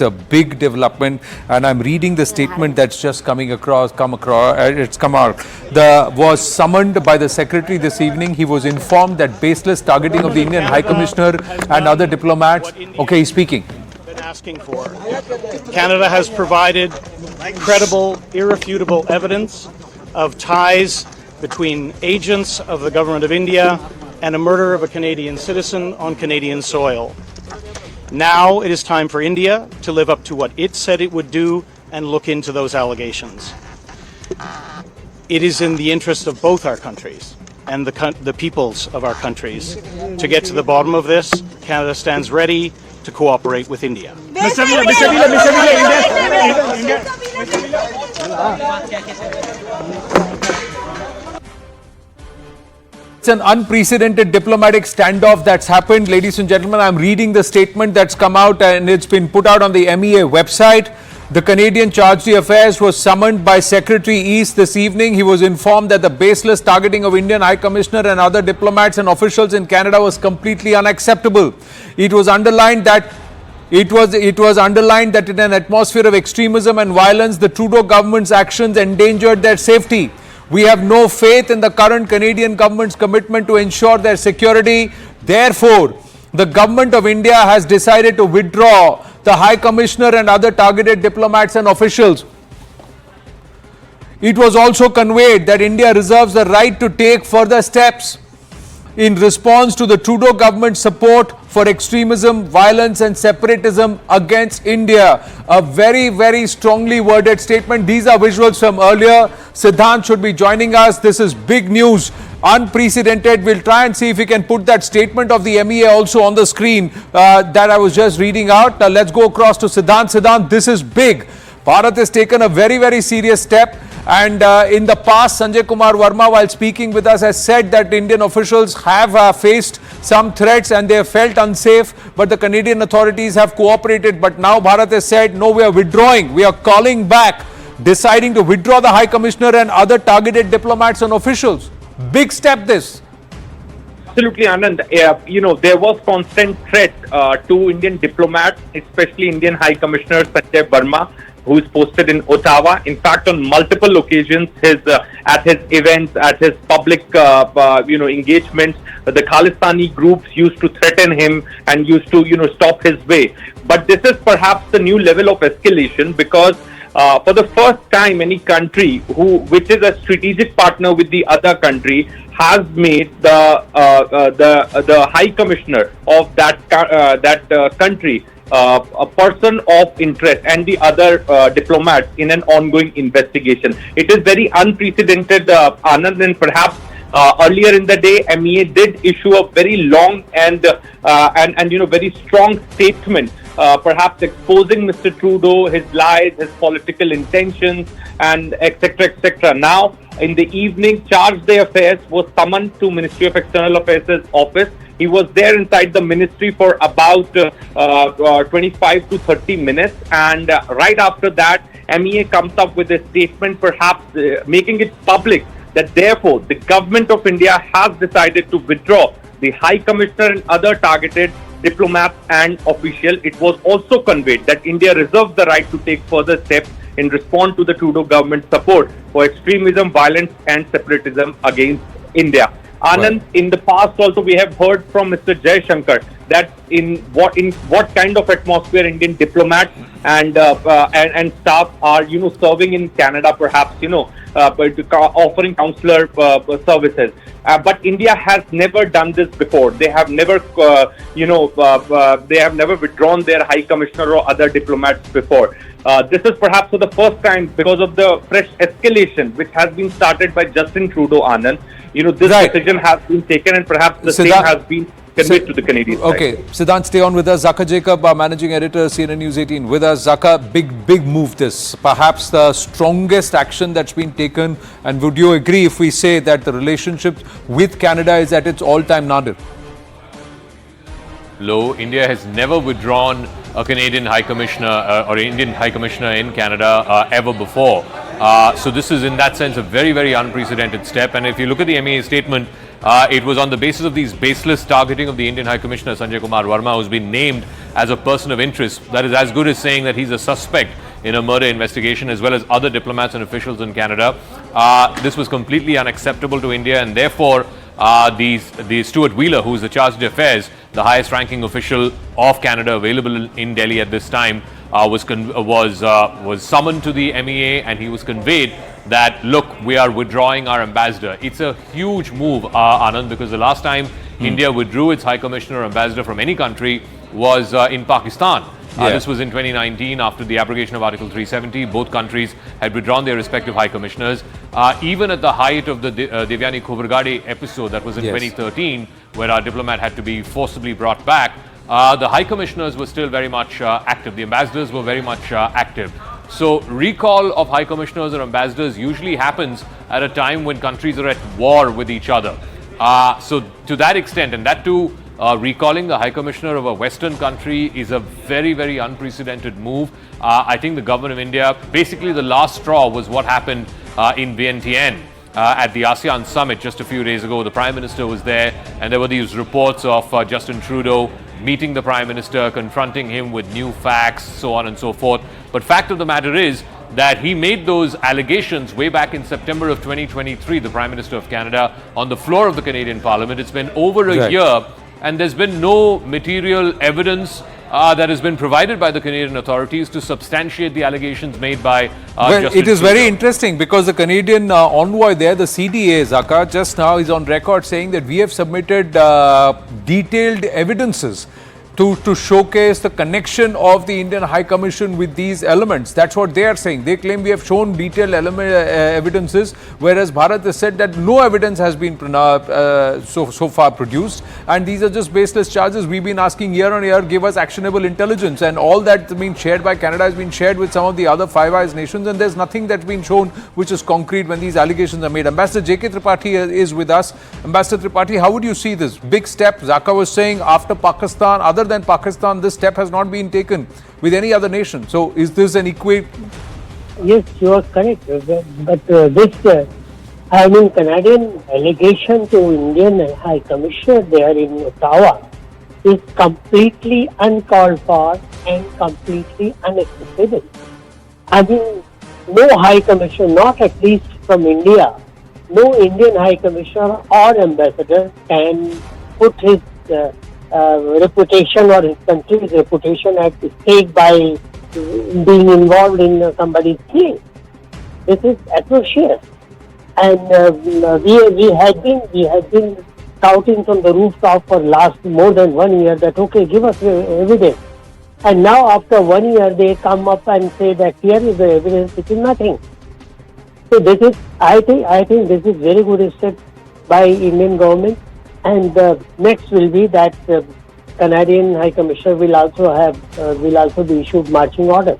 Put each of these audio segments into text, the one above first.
A big development, and I'm reading the statement that's just come out. Was summoned by the secretary this evening. He was informed that baseless targeting of the Indian High Commissioner and other diplomats. Okay, he's speaking. Been asking for. Canada has provided credible, irrefutable evidence of ties between agents of the government of India and a murder of a Canadian citizen on Canadian soil. Now it is time for India to live up to what it said it would do and look into those allegations. It is in the interest of both our countries and the peoples of our countries to get to the bottom of this. Canada stands ready to cooperate with India. It's an unprecedented diplomatic standoff that's happened. Ladies and gentlemen, I'm reading the statement that's come out and it's been put out on the MEA website. The Canadian Charge d'Affaires was summoned by Secretary East this evening. He was informed that the baseless targeting of Indian High Commissioner and other diplomats and officials in Canada was completely unacceptable. It was underlined that in an atmosphere of extremism and violence, the Trudeau government's actions endangered their safety. We have no faith in the current Canadian government's commitment to ensure their security. Therefore, the government of India has decided to withdraw the High Commissioner and other targeted diplomats and officials. It was also conveyed that India reserves the right to take further steps in response to the Trudeau government's support for extremism, violence and separatism against India. A very, very strongly worded statement. These are visuals from earlier. Siddhant should be joining us. This is big news, unprecedented. We'll try and see if we can put that statement of the MEA also on the screen that I was just reading out. Now let's go across to Siddhant. Siddhant, this is big. Bharat has taken a very, very serious step. And in the past, Sanjay Kumar Verma, while speaking with us, has said that Indian officials have faced some threats and they have felt unsafe, but the Canadian authorities have cooperated. But now Bharat has said, no, we are withdrawing. We are calling back, deciding to withdraw the High Commissioner and other targeted diplomats and officials. Big step this. Absolutely, Anand. There was constant threat to Indian diplomats, especially Indian High Commissioner Sanjay Verma, who is posted in Ottawa. In fact, on multiple occasions, at his events, at his public, engagements, the Khalistani groups used to threaten him and used to, stop his way. But this is perhaps the new level of escalation because for the first time, any country which is a strategic partner with the other country has made the High Commissioner of that country a person of interest and the other diplomats in an ongoing investigation. It is very unprecedented, Anand, and perhaps earlier in the day, MEA did issue a very long and very strong statement, perhaps exposing Mr. Trudeau, his lies, his political intentions, and etc. etc. Now, in the evening, Charge d'Affaires was summoned to Ministry of External Affairs' office. He was there inside the ministry for about 25 to 30 minutes. And right after that, MEA comes up with a statement, perhaps making it public that therefore the government of India has decided to withdraw the High Commissioner and other targeted diplomats and officials. It was also conveyed that India reserves the right to take further steps in response to the Trudeau government support for extremism, violence and separatism against India. Anand, in the past also we have heard from Mr. Jaishankar that in what kind of atmosphere Indian diplomats and staff are serving in Canada, perhaps offering consular services. But India has never done this before. They have never withdrawn their High Commissioner or other diplomats before. This is perhaps for the first time because of the fresh escalation which has been started by Justin Trudeau, Anand. This decision has been taken and perhaps the same has been conveyed to the Canadian side. Okay, Siddhant, stay on with us. Zaka Jacob, our managing editor, CNN News 18 with us. Zaka, big move this. Perhaps the strongest action that's been taken. And would you agree if we say that the relationship with Canada is at its all-time nadir? Low. India has never withdrawn a Canadian High Commissioner or Indian High Commissioner in Canada ever before. So this is in that sense a very, very unprecedented step. And if you look at the MEA statement, it was on the basis of these baseless targeting of the Indian High Commissioner Sanjay Kumar Verma, who's been named as a person of interest. That is as good as saying that he's a suspect in a murder investigation, as well as other diplomats and officials in Canada. This was completely unacceptable to India, and therefore the Stuart Wheeler, who is the charge d'affaires, the highest ranking official of Canada available in Delhi at this time, was summoned to the MEA, and he was conveyed that, look, we are withdrawing our ambassador. It's a huge move, Anand, because the last time India withdrew its High Commissioner or ambassador from any country was in Pakistan. This was in 2019 after the abrogation of Article 370. Both countries had withdrawn their respective High Commissioners. Even at the height of the Devyani Khobrgade episode, that was in 2013, where our diplomat had to be forcibly brought back, the High Commissioners were still very much active. The ambassadors were very much active. So recall of High Commissioners or ambassadors usually happens at a time when countries are at war with each other. So to that extent, and that too, recalling the High Commissioner of a Western country is a very, very unprecedented move. I think the government of India, basically the last straw was what happened in Vientiane at the ASEAN summit just a few days ago. The Prime Minister was there, and there were these reports of Justin Trudeau meeting the Prime Minister, confronting him with new facts, so on and so forth. But fact of the matter is that he made those allegations way back in September of 2023, the Prime Minister of Canada, on the floor of the Canadian Parliament. It's been over a year, and there's been no material evidence that has been provided by the Canadian authorities to substantiate the allegations made by Justin it is Trudeau. very interesting because the Canadian envoy there, the CDA, Zaka, just now is on record saying that we have submitted detailed evidences to showcase the connection of the Indian High Commission with these elements. That's what they are saying. They claim we have shown detailed evidences, whereas Bharat has said that no evidence has been so far produced, and these are just baseless charges. We've been asking year on year, give us actionable intelligence, and all that's been shared by Canada has been shared with some of the other Five Eyes nations, and there's nothing that's been shown which is concrete when these allegations are made. Ambassador J.K. Tripathi is with us. Ambassador Tripathi, how would you see this big step? Zaka was saying after Pakistan, other than Pakistan, this step has not been taken with any other nation. So is this an Yes, you are correct. But this, Canadian allegation to Indian High Commissioner there in Ottawa is completely uncalled for and completely unacceptable. No High Commissioner, not at least from India, no Indian High Commissioner or ambassador can put his reputation or his country's reputation at stake by being involved in somebody's case. This is atrocious, and we had been shouting from the rooftop for last more than 1 year that okay, give us evidence, and now after 1 year they come up and say that here is the evidence, which is nothing. So this is, I think this is very good step by Indian government. And next will be that Canadian High Commissioner will also be issued marching orders.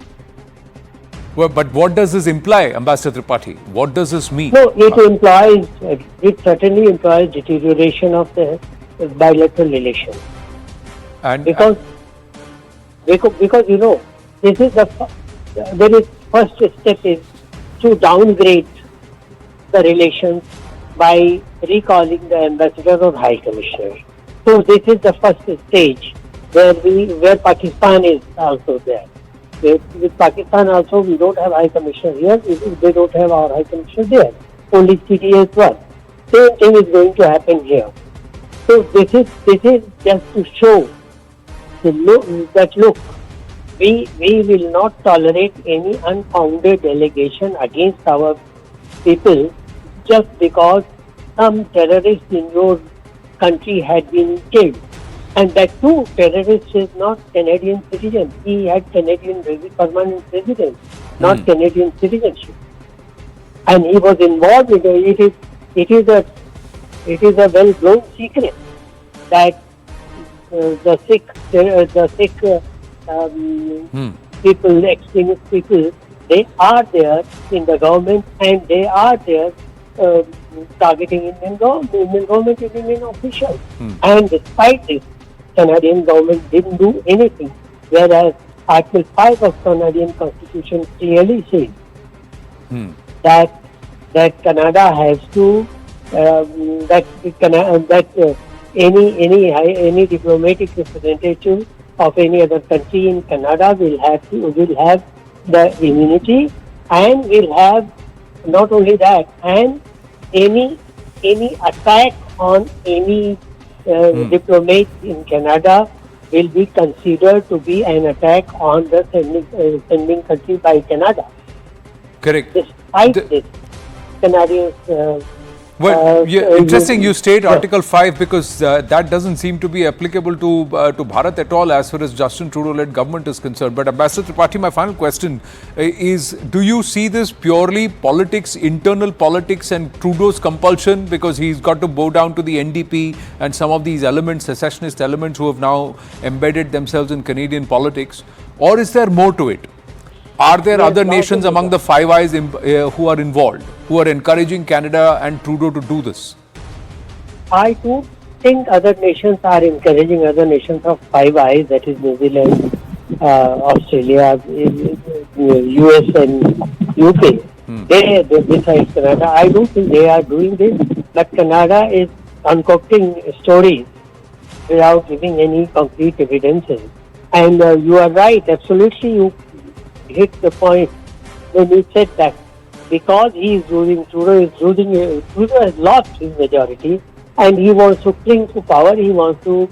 Well, but what does this imply, Ambassador Tripathi? What does this mean? No, it certainly implies deterioration of the bilateral relations. And because this is the first step is to downgrade the relations by recalling the ambassador or high commissioner. So this is the first stage where Pakistan is also there. With Pakistan also, we don't have high commissioner here. They don't have our high commissioner there. Only CDA as well. Same thing is going to happen here. So this is just to show that look, we will not tolerate any unfounded allegation against our people just because some terrorist in your country had been killed. And that too, terrorist is not Canadian citizen. He had Canadian permanent residence, not Canadian citizenship. And he was involved in it. It is a well-known secret that the Sikh people, extremist people, they are there in the government, and they are there targeting Indian government, Indian officials. And despite this, Canadian government didn't do anything, whereas Article 5 of Canadian Constitution clearly says that Canada has to any diplomatic representative of any other country in Canada will have the immunity, and will have not only that, and any attack on any diplomat in Canada will be considered to be an attack on the sending country by Canada. Correct. Despite this, Canadians. Interesting you state Article 5, because that doesn't seem to be applicable to Bharat at all as far as Justin Trudeau-led government is concerned. But Ambassador Tripathi, my final question is, do you see this purely politics, internal politics and Trudeau's compulsion, because he's got to bow down to the NDP and some of these elements, secessionist elements who have now embedded themselves in Canadian politics, or is there more to it? Are there other nations among the Five Eyes who are involved, who are encouraging Canada and Trudeau to do this? I do think other nations are encouraging other nations of Five Eyes, that is New Zealand, Australia, US and UK. They, besides Canada, I do think they are doing this, but Canada is concocting stories without giving any concrete evidences. And you are right, absolutely, you hit the point when you said that because he is losing, Trudeau has lost his majority, and he wants to cling to power, he wants to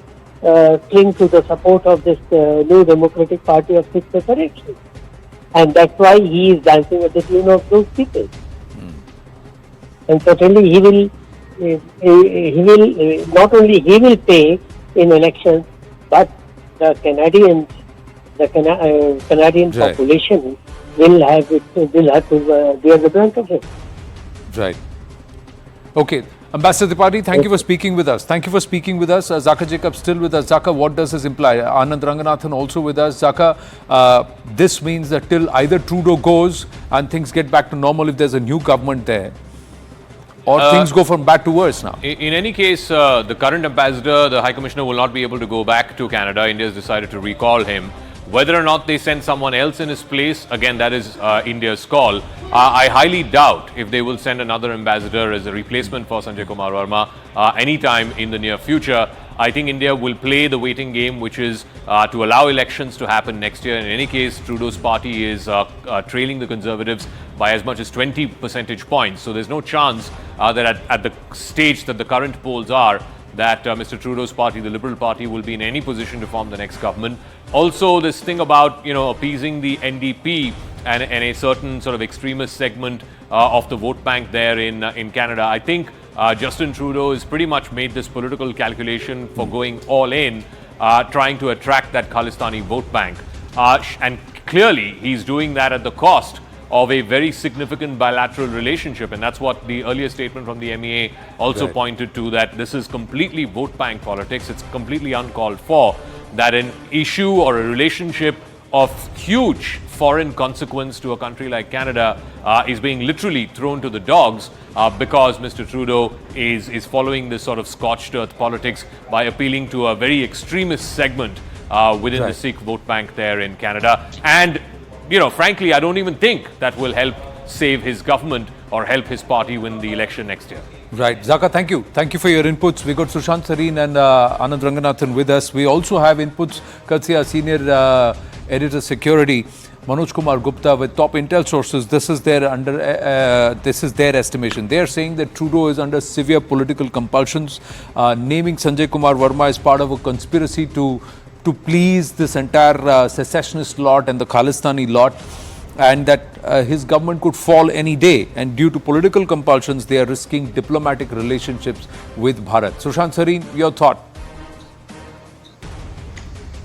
cling to the support of this new Democratic Party of Sixth Separation. And that's why he is dancing at the tune of those people. And certainly he will not only he will pay in elections, but the Canadians, Canadian population will have to bear the brunt of it. Right. Okay. Ambassador Tripathi, thank you for speaking with us. Thank you for speaking with us. Zaka Jacob still with us. Zaka, what does this imply? Anand Ranganathan also with us. Zaka, this means that till either Trudeau goes and things get back to normal if there's a new government there, or things go from bad to worse now? In any case, the current ambassador, the High Commissioner, will not be able to go back to Canada. India has decided to recall him. Whether or not they send someone else in his place, again, that is India's call. I highly doubt if they will send another ambassador as a replacement for Sanjay Kumar Verma anytime in the near future. I think India will play the waiting game, which is to allow elections to happen next year. In any case, Trudeau's party is trailing the Conservatives by as much as 20 percentage points. So there's no chance that at the stage that the current polls are, that Mr. Trudeau's party, the Liberal Party, will be in any position to form the next government. Also, this thing about, appeasing the NDP and a certain sort of extremist segment of the vote bank there in Canada. I think Justin Trudeau has pretty much made this political calculation for going all in, trying to attract that Khalistani vote bank. And clearly, he's doing that at the cost of a very significant bilateral relationship, and that's what the earlier statement from the MEA also pointed to, that this is completely vote bank politics. It's completely uncalled for that an issue or a relationship of huge foreign consequence to a country like Canada is being literally thrown to the dogs because Mr. Trudeau is following this sort of scorched earth politics by appealing to a very extremist segment within the Sikh vote bank there in Canada. And frankly, I don't even think that will help save his government or help his party win the election next year. Right. Zaka, thank you. Thank you for your inputs. We got Sushant Sareen and Anand Ranganathan with us. We also have inputs, Katsia, Senior Editor Security, Manoj Kumar Gupta with top intel sources. This is their estimation. They are saying that Trudeau is under severe political compulsions, naming Sanjay Kumar Verma as part of a conspiracy to please this entire secessionist lot and the Khalistani lot, and that his government could fall any day. And due to political compulsions, they are risking diplomatic relationships with Bharat. Sushant Sareen, your thought?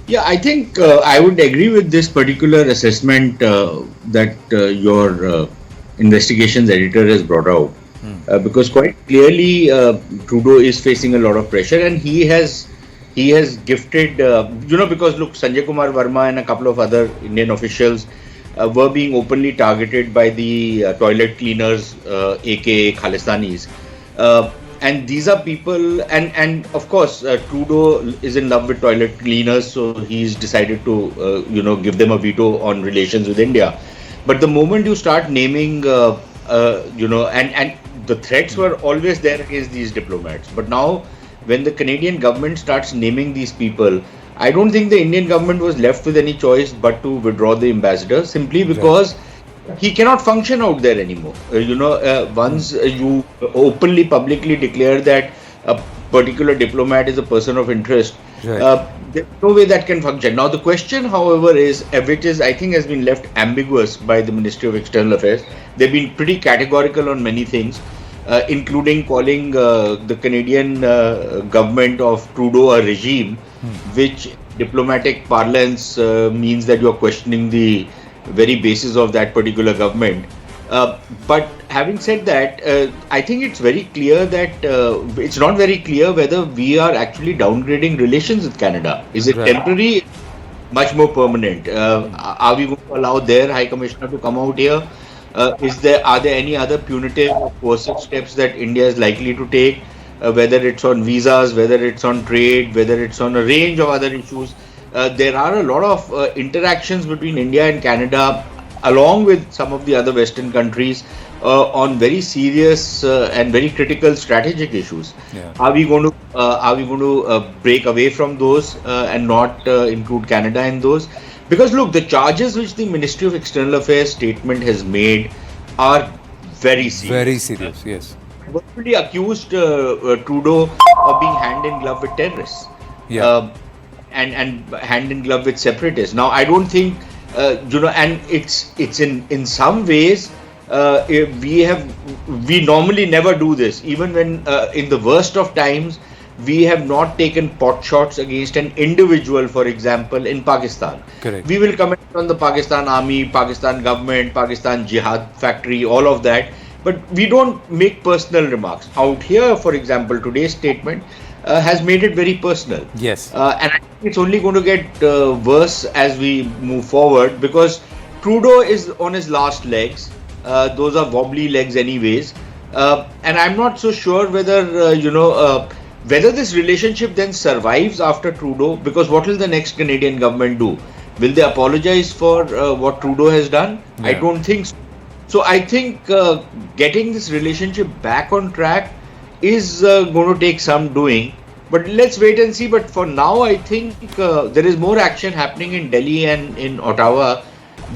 Yeah, I think I would agree with this particular assessment that your investigations editor has brought out. Because quite clearly Trudeau is facing a lot of pressure, and he has gifted, because look, Sanjay Kumar Verma and a couple of other Indian officials were being openly targeted by the toilet cleaners, aka Khalistanis. And these are people, and of course, Trudeau is in love with toilet cleaners, so he's decided to, give them a veto on relations with India. But the moment you start naming, and the threats were always there against these diplomats. But now, when the Canadian government starts naming these people, I don't think the Indian government was left with any choice but to withdraw the ambassador, simply because he cannot function out there anymore. Once you openly, publicly declare that a particular diplomat is a person of interest, there's no way that can function. Now, the question, however, is, which is, I think, has been left ambiguous by the Ministry of External Affairs. They've been pretty categorical on many things, including calling the Canadian government of Trudeau a regime, which diplomatic parlance means that you're questioning the very basis of that particular government. But having said that, I think it's very clear that it's not very clear whether we are actually downgrading relations with Canada. Is it temporary? Much more permanent. Are we going to allow their High Commissioner to come out here? Are there any other punitive or coercive steps that India is likely to take? Whether it's on visas, whether it's on trade, whether it's on a range of other issues. There are a lot of interactions between India and Canada, along with some of the other Western countries, on very serious and very critical strategic issues. Are we going to break away from those and not include Canada in those? Because look, the charges which the Ministry of External Affairs statement has made are very serious. Very serious, yes. Virtually accused Trudeau of being hand in glove with terrorists, and hand in glove with separatists. Now, I don't think and it's in some ways we normally never do this. Even when in the worst of times, we have not taken pot shots against an individual, for example, in Pakistan. Correct. We will comment on the Pakistan army, Pakistan government, Pakistan jihad factory, all of that. But we don't make personal remarks. Out here, for example, today's statement has made it very personal. Yes. And I think it's only going to get worse as we move forward, because Trudeau is on his last legs. Those are wobbly legs anyways. And I'm not so sure whether, whether this relationship then survives after Trudeau, because what will the next Canadian government do? Will they apologize for what Trudeau has done? I don't think so. So I think getting this relationship back on track is going to take some doing. But let's wait and see. But for now, I think there is more action happening in Delhi and in Ottawa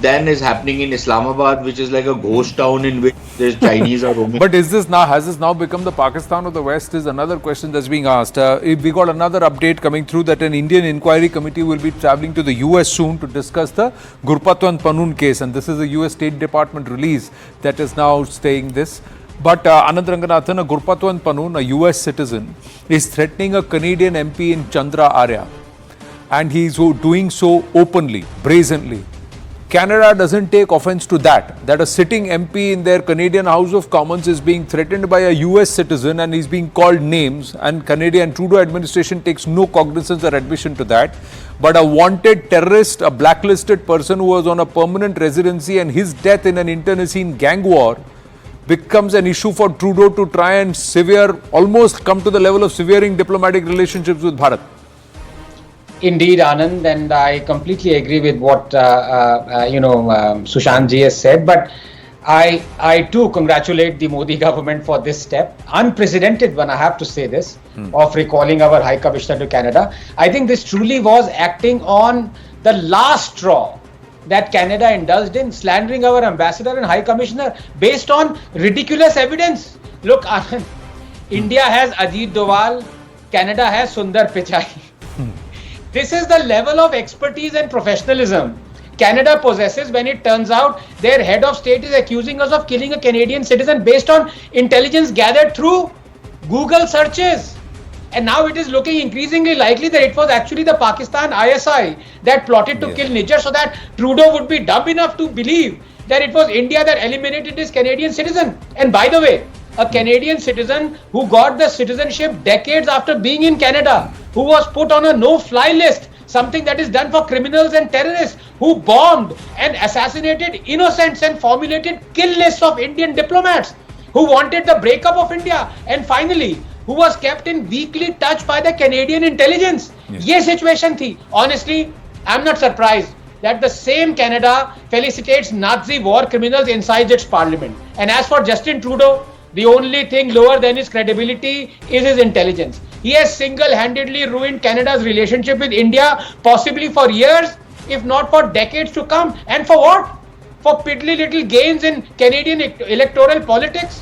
than is happening in Islamabad, which is like a ghost town in which there's Chinese are roaming. But has this now become the Pakistan of the West is another question that's being asked. We got another update coming through that an Indian inquiry committee will be travelling to the US soon to discuss the Gurpatwant Panun case, and this is a US State Department release that is now saying this. But Anand Ranganathan, a Gurpatwant Panun, a US citizen, is threatening a Canadian MP in Chandra Arya, and he is doing so openly, brazenly. Canada doesn't take offense to that a sitting MP in their Canadian House of Commons is being threatened by a US citizen and is being called names, and Canadian Trudeau administration takes no cognizance or admission to that. But a wanted terrorist, a blacklisted person who was on a permanent residency, and his death in an internecine gang war becomes an issue for Trudeau to try and almost come to the level of severing diplomatic relationships with Bharat. Indeed, Anand, and I completely agree with what Sushant ji has said. But I too congratulate the Modi government for this step, unprecedented one, I have to say this, of recalling our High Commissioner to Canada. I think this truly was acting on the last straw that Canada indulged in, slandering our ambassador and High Commissioner based on ridiculous evidence. Look, Anand, India has Ajit Doval, Canada has Sundar Pichai. This is the level of expertise and professionalism Canada possesses when it turns out their head of state is accusing us of killing a Canadian citizen based on intelligence gathered through Google searches. And now it is looking increasingly likely that it was actually the Pakistan ISI that plotted to kill Nijjar, so that Trudeau would be dumb enough to believe that it was India that eliminated this Canadian citizen. And by the way, a Canadian citizen who got the citizenship decades after being in Canada, who was put on a no-fly list, something that is done for criminals and terrorists, who bombed and assassinated innocents and formulated kill lists of Indian diplomats, who wanted the breakup of India, and finally, who was kept in weekly touch by the Canadian intelligence. Ye situation thi. Honestly, I'm not surprised that the same Canada felicitates Nazi war criminals inside its parliament. And as for Justin Trudeau, the only thing lower than his credibility is his intelligence. He has single-handedly ruined Canada's relationship with India, possibly for years, if not for decades to come. And for what? For piddly little gains in Canadian electoral politics?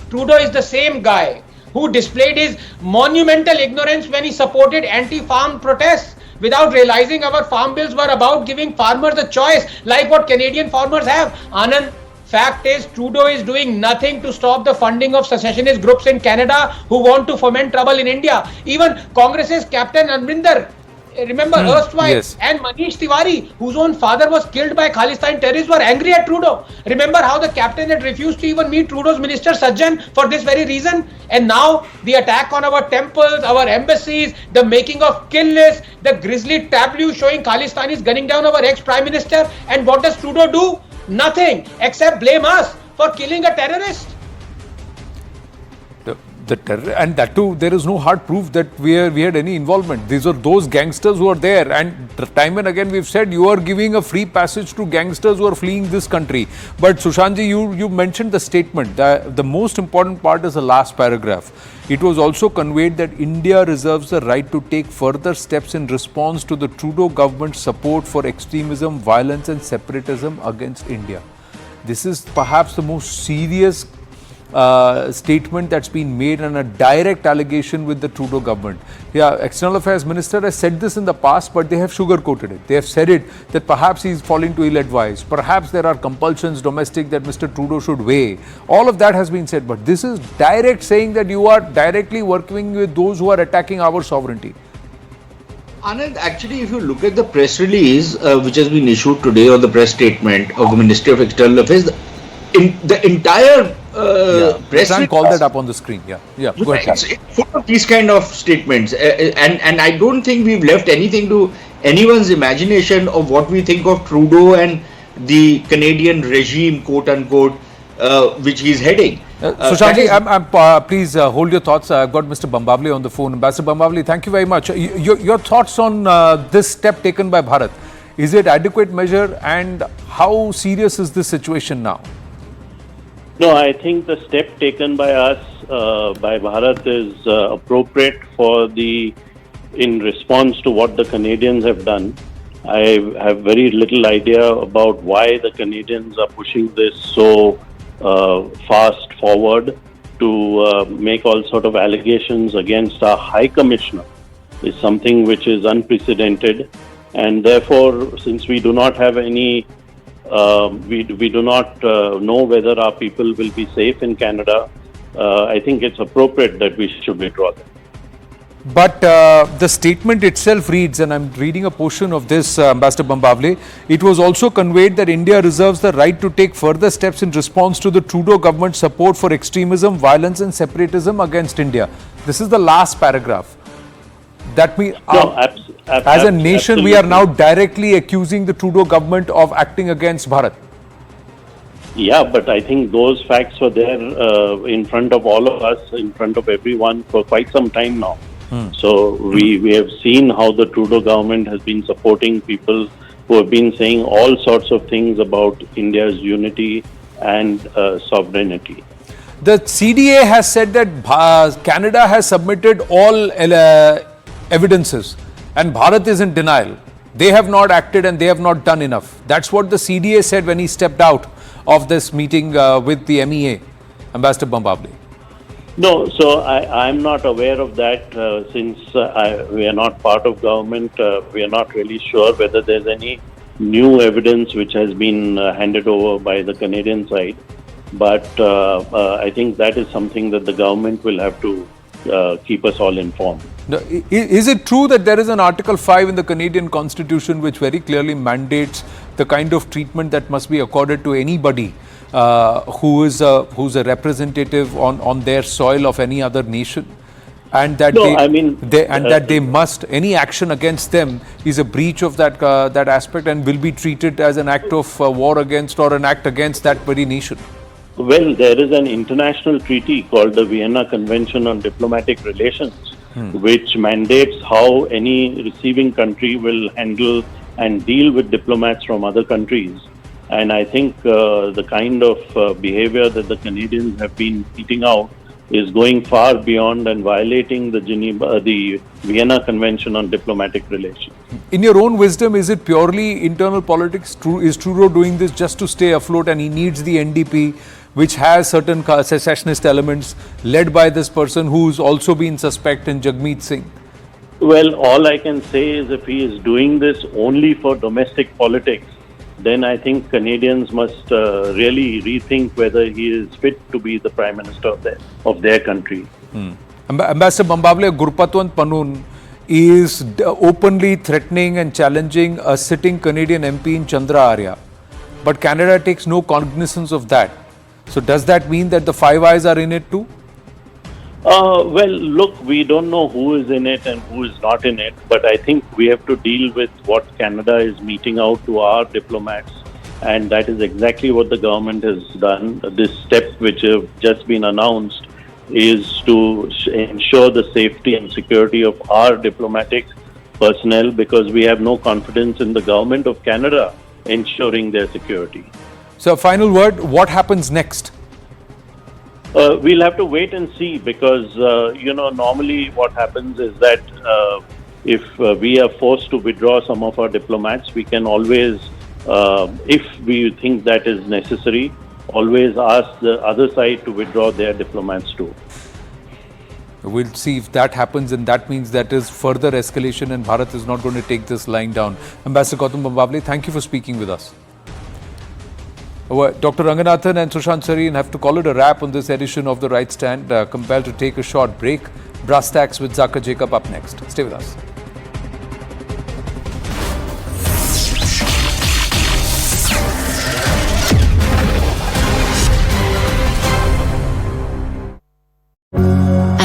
Trudeau is the same guy who displayed his monumental ignorance when he supported anti-farm protests without realizing our farm bills were about giving farmers a choice like what Canadian farmers have. Anand, fact is, Trudeau is doing nothing to stop the funding of secessionist groups in Canada who want to foment trouble in India. Even Congress's Captain Amrinder, remember erstwhile, yes. and Manish Tiwari, whose own father was killed by Khalistan terrorists, were angry at Trudeau. Remember how the captain had refused to even meet Trudeau's minister Sajjan for this very reason? And now the attack on our temples, our embassies, the making of kill lists, the grisly tableau showing Khalistanis gunning down our ex-prime minister. And what does Trudeau do? Nothing except blame us for killing a terrorist. The terror, and that too, there is no hard proof that we had any involvement. These are those gangsters who are there, and time and again we've said you are giving a free passage to gangsters who are fleeing this country. But Sushantji, you mentioned the statement. The most important part is the last paragraph. It was also conveyed that India reserves the right to take further steps in response to the Trudeau government's support for extremism, violence and separatism against India. This is perhaps the most serious statement that's been made and a direct allegation with the Trudeau government. Yeah, External Affairs Minister has said this in the past, but they have sugar-coated it. They have said it that perhaps he's falling to ill-advised. Perhaps there are compulsions domestic that Mr. Trudeau should weigh. All of that has been said, but this is direct saying that you are directly working with those who are attacking our sovereignty. Anand, actually, if you look at the press release which has been issued today, or the press statement of the Ministry of External Affairs, the entire press Try and call that up on the screen. Yeah, go ahead. It's full of these kind of statements, and I don't think we've left anything to anyone's imagination of what we think of Trudeau and the Canadian regime, quote unquote, which he's heading. Sushantji, please hold your thoughts. I've got Mr. Bambavli on the phone. Ambassador Bambavli, thank you very much. Your thoughts on this step taken by Bharat. Is it adequate measure, and how serious is this situation now? No, I think the step taken by us, by Bharat, is appropriate in response to what the Canadians have done. I have very little idea about why the Canadians are pushing this so fast forward to make all sort of allegations against our High Commissioner. Is something which is unprecedented, and therefore, since we do not have any we do not know whether our people will be safe in Canada, I think it's appropriate that we should withdraw them. But the statement itself reads, and I'm reading a portion of this, Ambassador Bambavli, it was also conveyed that India reserves the right to take further steps in response to the Trudeau government's support for extremism, violence and separatism against India. This is the last paragraph. That means, as a nation, absolutely. we are now directly accusing the Trudeau government of acting against Bharat. Yeah, but I think those facts were there in front of all of us, in front of everyone for quite some time now. So we have seen how the Trudeau government has been supporting people who have been saying all sorts of things about India's unity and sovereignty. The CDA has said that Canada has submitted all evidences and Bharat is in denial. They have not acted and they have not done enough. That's what the CDA said when he stepped out of this meeting with the MEA. Ambassador Bambavli. No, so I'm not aware of that since we are not part of government. We are not really sure whether there's any new evidence which has been handed over by the Canadian side. But I think that is something that the government will have to keep us all informed. Is it true that there is an Article 5 in the Canadian Constitution which very clearly mandates the kind of treatment that must be accorded to anybody who's a representative on their soil of any other nation, and that they must, any action against them is a breach of that aspect and will be treated as an act of war against or an act against that very nation? Well, there is an international treaty called the Vienna Convention on Diplomatic Relations, which mandates how any receiving country will handle and deal with diplomats from other countries. And I think the kind of behavior that the Canadians have been eating out is going far beyond and violating the Vienna Convention on Diplomatic Relations. In your own wisdom, is it purely internal politics? Is Trudeau doing this just to stay afloat and he needs the NDP, which has certain secessionist elements led by this person who's also been suspect in Jagmeet Singh? Well, all I can say is if he is doing this only for domestic politics, then I think Canadians must really rethink whether he is fit to be the Prime Minister of their country. Ambassador Bambavle, Gurpatwant Panun is openly threatening and challenging a sitting Canadian MP in Chandra Arya. But Canada takes no cognizance of that. So does that mean that the Five Eyes are in it too? Well, look, we don't know who is in it and who is not in it, but I think we have to deal with what Canada is meting out to our diplomats, and that is exactly what the government has done. This step which have just been announced is to ensure the safety and security of our diplomatic personnel, because we have no confidence in the government of Canada ensuring their security. So final word, what happens next? We'll have to wait and see, because, normally what happens is that if we are forced to withdraw some of our diplomats, we can always, if we think that is necessary, always ask the other side to withdraw their diplomats too. We'll see if that happens, and that means that is further escalation and Bharat is not going to take this lying down. Ambassador Gautam Bambavle, thank you for speaking with us. Dr. Ranganathan and Sushant Sareen have to call it a wrap on this edition of The Right Stand. Compelled to take a short break. Brass Tacks with Zaka Jacob up next. Stay with us.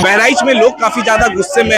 Bahraich में लोग काफी ज्यादा गुस्से में